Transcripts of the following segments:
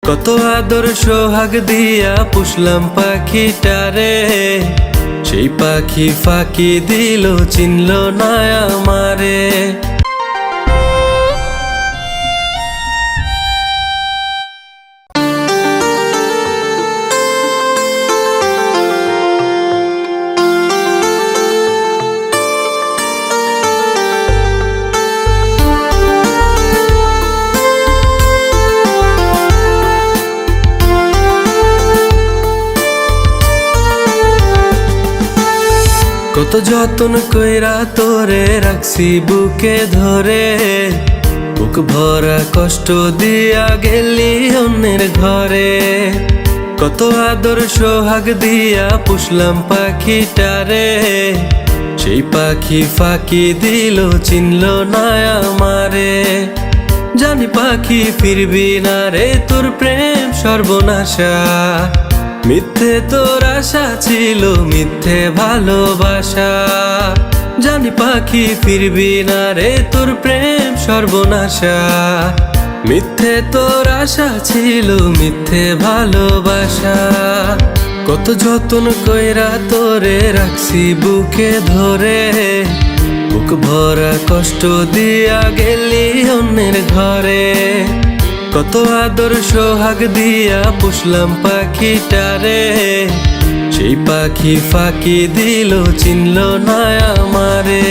কত আদর সোহাগ দিয়া পুষলাম পাখিটারে, সেই পাখি ফাঁকি দিল চিনল না আমারে। কত যতন কইরা তোরে রাখছি বুকে ধরে, বুক ভরা কষ্ট দিয়া গেলি অন্যের ঘরে। কত আদর সোহাগ দিয়া পুষলাম পাখিটারে, সেই পাখি ফাঁকি দিল চিনল না আমারে। জানি পাখি ফিরবি না রে, তোর প্রেম সর্বনাশা। মিথ্যে তোর আশা ছিল, মিথ্যে ভালোবাসা। জানি পাখি ফিরবি না রে, তোর প্রেম সর্বনাশা। মিথ্যে তোর আশা ছিল, মিথ্যে ভালোবাসা। কত যতন কইরা তোরে রাখছি বুকে ধরে, বুক ভরা কষ্ট দিয়া গেলি অন্যের ঘরে। কত আদর সোহাগ দিয়া পুষলাম পাখিটারে, সেই পাখি ফাঁকি দিল চিনল না আমারে।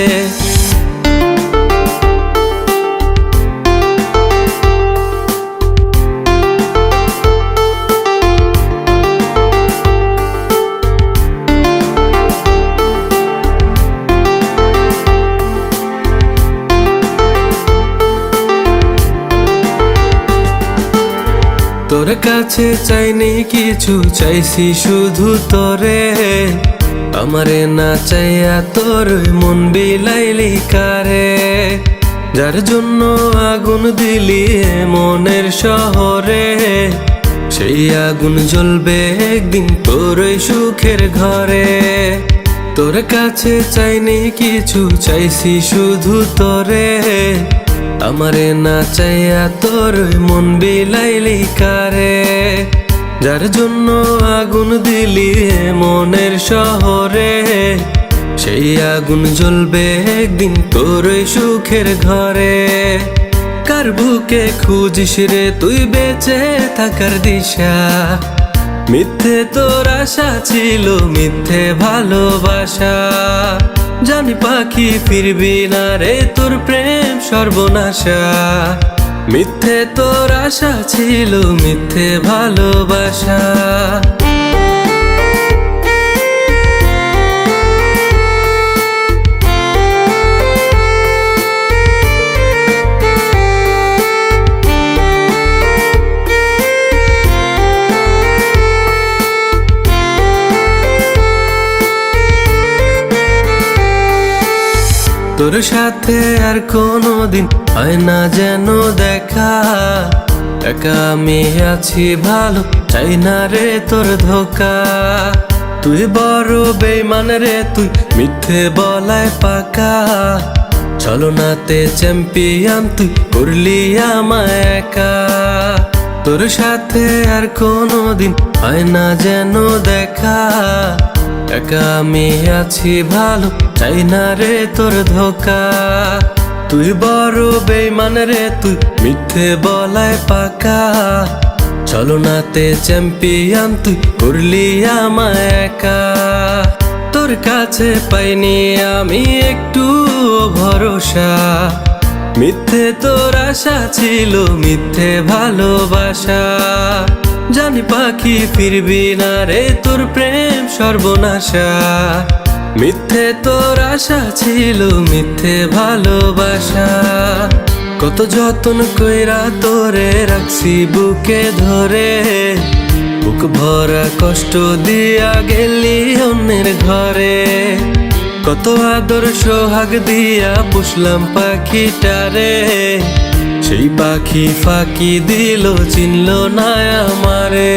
তোর কাছে চাইনি কিছু, চাইছি শুধু তোরে। আমারে না চাইয়া তোর মন বিলাইলি কারে। যার জন্য আগুন দিলি মনের শহরে, সেই আগুন জ্বলবে একদিন তোর সুখের ঘরে। তোর কাছে চাইনি কিছু, চাইছি শুধু তোরে। আমারে না চাইয়া তোর মন বিলাইলি কারে। যার জন্য আগুন দিলি মনের শহরে, সেই আগুন জ্বলবে একদিন তোর সুখের ঘরে। কার বুকে খুঁজিস রে তুই বেঁচে থাকার দিশা? মিথ্যে তোর আশা ছিল, মিথ্যে ভালোবাসা। জানি পাখি ফিরবি না রে, তোর প্রেম সর্বনাশা। মিথ্যে তোর আশা ছিল, মিথ্যে ভালোবাসা। তোর সাথে আর কোনোদিন হয় না যেন দেখা। একা আমি আছি ভালো, চাই না রে তোর ধোকা। তুই বড় বেঈমান রে, তুই মিথ্যে বলায় পাকা। ছলনাতে চ্যাম্পিয়ন তুই করলি আমায় একা। তোর সাথে আর কোনোদিন হয় না যেন দেখা। একা আমি আছি ভালো, চাই না রে তোর ধোকা। তুই বড় বেঈমান রে, তুই মিথ্যে বলায় পাকা। ছলনাতে চ্যাম্পিয়ন তুই করলি আমায় একা। তোর কাছে পাইনি আমি একটু ভরসা। মিথ্যে তোর আশা ছিল, মিথ্যে ভালোবাসা। জানি পাখি ফিরবি না রে, তোর প্রেম সর্বনাশা। মিথ্যে তোর আশা ছিল, মিথ্যে ভালোবাসা। কত যতন কইরা তোরে রাখছি বুকে ধরে, বুক ভরা কষ্ট দিয়া গেলি অন্যের ঘরে। কত আদর সোহাগ দিয়া পুষলাম পাখিটারে, সেই পাখি ফাঁকি দিল চিনল না আমারে।